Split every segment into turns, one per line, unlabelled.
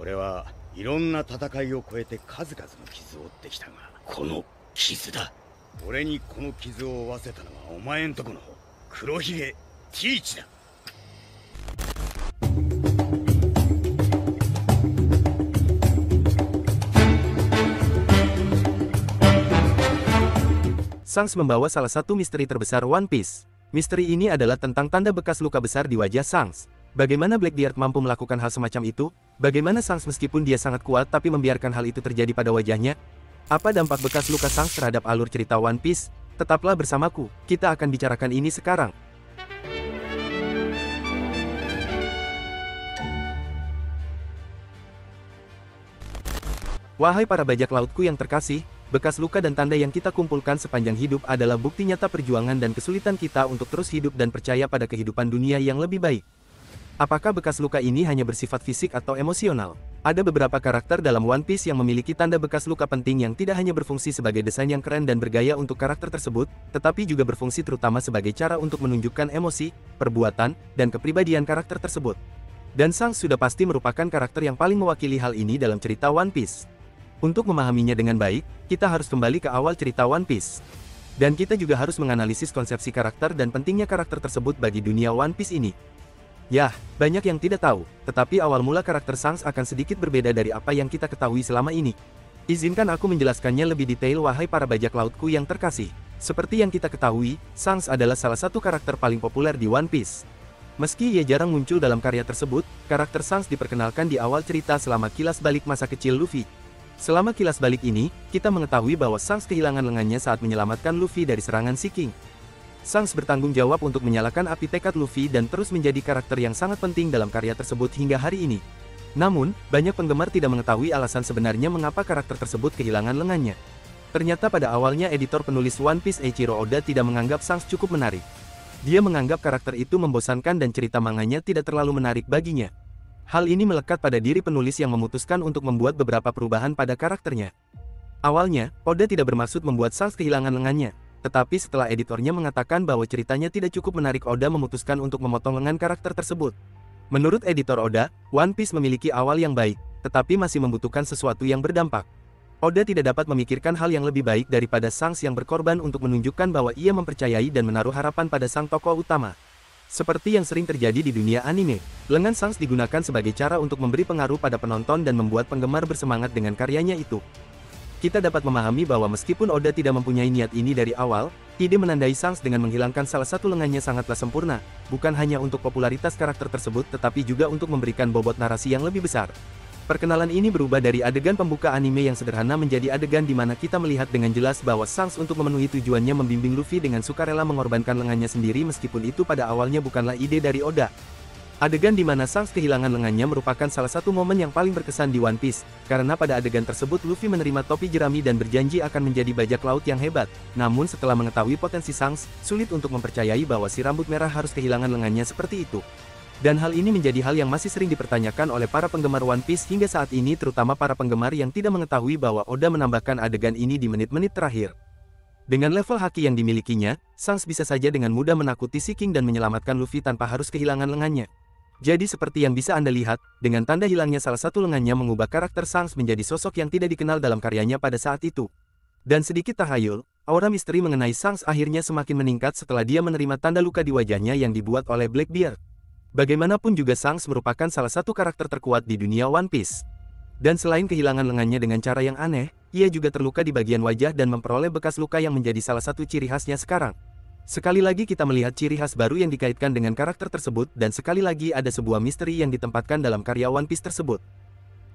俺はいろんな戦いを超えて数々の傷を負ってきたが、この傷だ。俺にこの傷を負わせたのはお前んとこの黒ひげティーチだ。
Shanks membawa salah satu misteri terbesar One Piece. Misteri ini adalah tentang tanda bekas luka besar di wajah Shanks. Bagaimana Blackbeard mampu melakukan hal semacam itu? Bagaimana Shanks meskipun dia sangat kuat tapi membiarkan hal itu terjadi pada wajahnya? Apa dampak bekas luka Shanks terhadap alur cerita One Piece? Tetaplah bersamaku, kita akan bicarakan ini sekarang. Wahai para bajak lautku yang terkasih, bekas luka dan tanda yang kita kumpulkan sepanjang hidup adalah bukti nyata perjuangan dan kesulitan kita untuk terus hidup dan percaya pada kehidupan dunia yang lebih baik. Apakah bekas luka ini hanya bersifat fisik atau emosional? Ada beberapa karakter dalam One Piece yang memiliki tanda bekas luka penting yang tidak hanya berfungsi sebagai desain yang keren dan bergaya untuk karakter tersebut, tetapi juga berfungsi terutama sebagai cara untuk menunjukkan emosi, perbuatan, dan kepribadian karakter tersebut. Dan Shanks sudah pasti merupakan karakter yang paling mewakili hal ini dalam cerita One Piece. Untuk memahaminya dengan baik, kita harus kembali ke awal cerita One Piece. Dan kita juga harus menganalisis konsepsi karakter dan pentingnya karakter tersebut bagi dunia One Piece ini. Yah, banyak yang tidak tahu, tetapi awal mula karakter Shanks akan sedikit berbeda dari apa yang kita ketahui selama ini. Izinkan aku menjelaskannya lebih detail wahai para bajak lautku yang terkasih. Seperti yang kita ketahui, Shanks adalah salah satu karakter paling populer di One Piece. Meski ia jarang muncul dalam karya tersebut, karakter Shanks diperkenalkan di awal cerita selama kilas balik masa kecil Luffy. Selama kilas balik ini, kita mengetahui bahwa Shanks kehilangan lengannya saat menyelamatkan Luffy dari serangan Sea King. Shanks bertanggung jawab untuk menyalakan api tekad Luffy dan terus menjadi karakter yang sangat penting dalam karya tersebut hingga hari ini. Namun, banyak penggemar tidak mengetahui alasan sebenarnya mengapa karakter tersebut kehilangan lengannya. Ternyata pada awalnya editor penulis One Piece Eiichiro Oda tidak menganggap Shanks cukup menarik. Dia menganggap karakter itu membosankan dan cerita manganya tidak terlalu menarik baginya. Hal ini melekat pada diri penulis yang memutuskan untuk membuat beberapa perubahan pada karakternya. Awalnya, Oda tidak bermaksud membuat Shanks kehilangan lengannya, tetapi setelah editornya mengatakan bahwa ceritanya tidak cukup menarik, Oda memutuskan untuk memotong lengan karakter tersebut. Menurut editor Oda, One Piece memiliki awal yang baik, tetapi masih membutuhkan sesuatu yang berdampak. Oda tidak dapat memikirkan hal yang lebih baik daripada Shanks yang berkorban untuk menunjukkan bahwa ia mempercayai dan menaruh harapan pada sang tokoh utama. Seperti yang sering terjadi di dunia anime, lengan Shanks digunakan sebagai cara untuk memberi pengaruh pada penonton dan membuat penggemar bersemangat dengan karyanya itu. Kita dapat memahami bahwa meskipun Oda tidak mempunyai niat ini dari awal, ide menandai Shanks dengan menghilangkan salah satu lengannya sangatlah sempurna, bukan hanya untuk popularitas karakter tersebut tetapi juga untuk memberikan bobot narasi yang lebih besar. Perkenalan ini berubah dari adegan pembuka anime yang sederhana menjadi adegan di mana kita melihat dengan jelas bahwa Shanks untuk memenuhi tujuannya membimbing Luffy dengan sukarela mengorbankan lengannya sendiri meskipun itu pada awalnya bukanlah ide dari Oda. Adegan di mana Shanks kehilangan lengannya merupakan salah satu momen yang paling berkesan di One Piece, karena pada adegan tersebut Luffy menerima topi jerami dan berjanji akan menjadi bajak laut yang hebat. Namun setelah mengetahui potensi Shanks, sulit untuk mempercayai bahwa si rambut merah harus kehilangan lengannya seperti itu. Dan hal ini menjadi hal yang masih sering dipertanyakan oleh para penggemar One Piece hingga saat ini, terutama para penggemar yang tidak mengetahui bahwa Oda menambahkan adegan ini di menit-menit terakhir. Dengan level haki yang dimilikinya, Shanks bisa saja dengan mudah menakuti Sea King dan menyelamatkan Luffy tanpa harus kehilangan lengannya. Jadi seperti yang bisa Anda lihat, dengan tanda hilangnya salah satu lengannya mengubah karakter Shanks menjadi sosok yang tidak dikenal dalam karyanya pada saat itu. Dan sedikit tahayul, aura misteri mengenai Shanks akhirnya semakin meningkat setelah dia menerima tanda luka di wajahnya yang dibuat oleh Blackbeard. Bagaimanapun juga Shanks merupakan salah satu karakter terkuat di dunia One Piece. Dan selain kehilangan lengannya dengan cara yang aneh, ia juga terluka di bagian wajah dan memperoleh bekas luka yang menjadi salah satu ciri khasnya sekarang. Sekali lagi kita melihat ciri khas baru yang dikaitkan dengan karakter tersebut dan sekali lagi ada sebuah misteri yang ditempatkan dalam karya One Piece tersebut.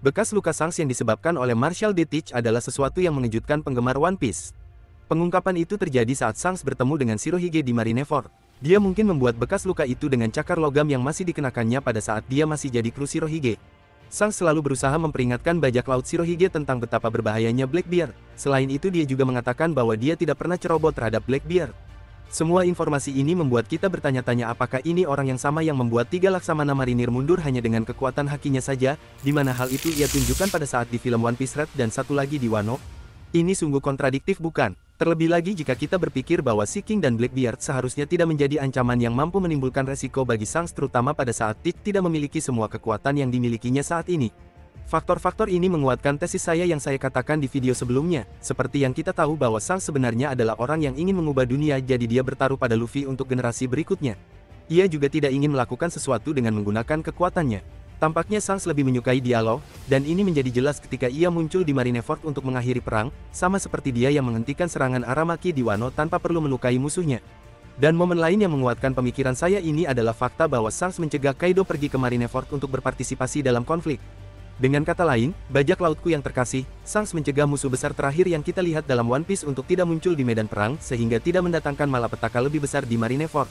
Bekas luka Shanks yang disebabkan oleh Marshall D. Teach adalah sesuatu yang mengejutkan penggemar One Piece. Pengungkapan itu terjadi saat Shanks bertemu dengan Shirohige di Marineford. Dia mungkin membuat bekas luka itu dengan cakar logam yang masih dikenakannya pada saat dia masih jadi kru Shirohige. Shanks selalu berusaha memperingatkan bajak laut Shirohige tentang betapa berbahayanya Blackbeard. Selain itu dia juga mengatakan bahwa dia tidak pernah ceroboh terhadap Blackbeard. Semua informasi ini membuat kita bertanya-tanya apakah ini orang yang sama yang membuat 3 Laksamana Marinir mundur hanya dengan kekuatan hakinya saja, di mana hal itu ia tunjukkan pada saat di film One Piece Red dan satu lagi di Wano. Ini sungguh kontradiktif bukan? Terlebih lagi jika kita berpikir bahwa Sea King dan Blackbeard seharusnya tidak menjadi ancaman yang mampu menimbulkan resiko bagi Shanks terutama pada saat Teach tidak memiliki semua kekuatan yang dimilikinya saat ini. Faktor-faktor ini menguatkan tesis saya yang saya katakan di video sebelumnya, seperti yang kita tahu bahwa Shanks sebenarnya adalah orang yang ingin mengubah dunia jadi dia bertaruh pada Luffy untuk generasi berikutnya. Ia juga tidak ingin melakukan sesuatu dengan menggunakan kekuatannya. Tampaknya Shanks lebih menyukai dialog, dan ini menjadi jelas ketika ia muncul di Marineford untuk mengakhiri perang, sama seperti dia yang menghentikan serangan Aramaki di Wano tanpa perlu melukai musuhnya. Dan momen lain yang menguatkan pemikiran saya ini adalah fakta bahwa Shanks mencegah Kaido pergi ke Marineford untuk berpartisipasi dalam konflik. Dengan kata lain, bajak lautku yang terkasih, Shanks mencegah musuh besar terakhir yang kita lihat dalam One Piece untuk tidak muncul di medan perang, sehingga tidak mendatangkan malapetaka lebih besar di Marineford.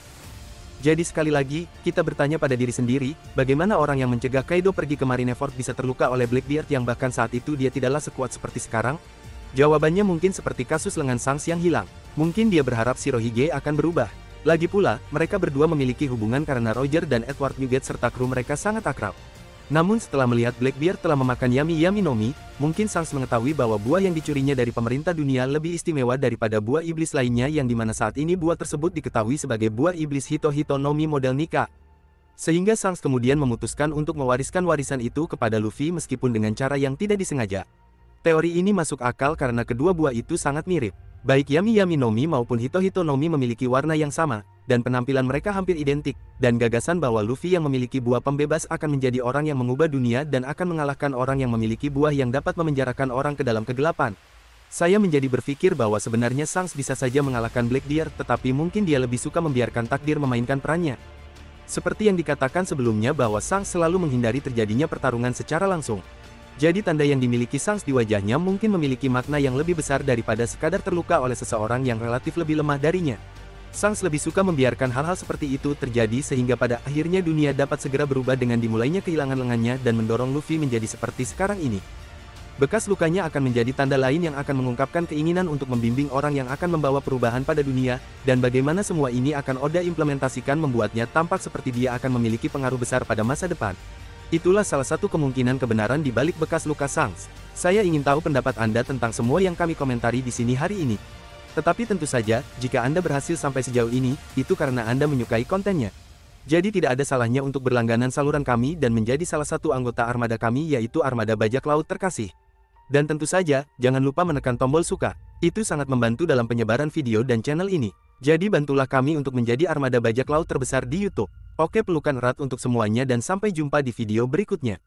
Jadi sekali lagi, kita bertanya pada diri sendiri, bagaimana orang yang mencegah Kaido pergi ke Marineford bisa terluka oleh Blackbeard yang bahkan saat itu dia tidaklah sekuat seperti sekarang? Jawabannya mungkin seperti kasus lengan Shanks yang hilang. Mungkin dia berharap Shirohige akan berubah. Lagi pula, mereka berdua memiliki hubungan karena Roger dan Edward Newgate serta kru mereka sangat akrab. Namun setelah melihat Blackbeard telah memakan Yami Nomi, mungkin Shanks mengetahui bahwa buah yang dicurinya dari pemerintah dunia lebih istimewa daripada buah iblis lainnya yang dimana saat ini buah tersebut diketahui sebagai buah iblis Hito Nomi model Nika. Sehingga Shanks kemudian memutuskan untuk mewariskan warisan itu kepada Luffy meskipun dengan cara yang tidak disengaja. Teori ini masuk akal karena kedua buah itu sangat mirip. Baik Yami Nomi maupun Hito Nomi memiliki warna yang sama, dan penampilan mereka hampir identik, dan gagasan bahwa Luffy yang memiliki buah pembebas akan menjadi orang yang mengubah dunia dan akan mengalahkan orang yang memiliki buah yang dapat memenjarakan orang ke dalam kegelapan. Saya menjadi berpikir bahwa sebenarnya Shanks bisa saja mengalahkan Blackbeard, tetapi mungkin dia lebih suka membiarkan takdir memainkan perannya. Seperti yang dikatakan sebelumnya bahwa Shanks selalu menghindari terjadinya pertarungan secara langsung. Jadi tanda yang dimiliki Shanks di wajahnya mungkin memiliki makna yang lebih besar daripada sekadar terluka oleh seseorang yang relatif lebih lemah darinya. Shanks lebih suka membiarkan hal-hal seperti itu terjadi sehingga pada akhirnya dunia dapat segera berubah dengan dimulainya kehilangan lengannya dan mendorong Luffy menjadi seperti sekarang ini. Bekas lukanya akan menjadi tanda lain yang akan mengungkapkan keinginan untuk membimbing orang yang akan membawa perubahan pada dunia, dan bagaimana semua ini akan Oda implementasikan membuatnya tampak seperti dia akan memiliki pengaruh besar pada masa depan. Itulah salah satu kemungkinan kebenaran di balik bekas luka Shanks. Saya ingin tahu pendapat Anda tentang semua yang kami komentari di sini hari ini. Tetapi tentu saja, jika Anda berhasil sampai sejauh ini, itu karena Anda menyukai kontennya. Jadi tidak ada salahnya untuk berlangganan saluran kami dan menjadi salah satu anggota armada kami yaitu Armada Bajak Laut Terkasih. Dan tentu saja, jangan lupa menekan tombol suka. Itu sangat membantu dalam penyebaran video dan channel ini. Jadi bantulah kami untuk menjadi armada bajak laut terbesar di YouTube. Oke, pelukan erat untuk semuanya dan sampai jumpa di video berikutnya.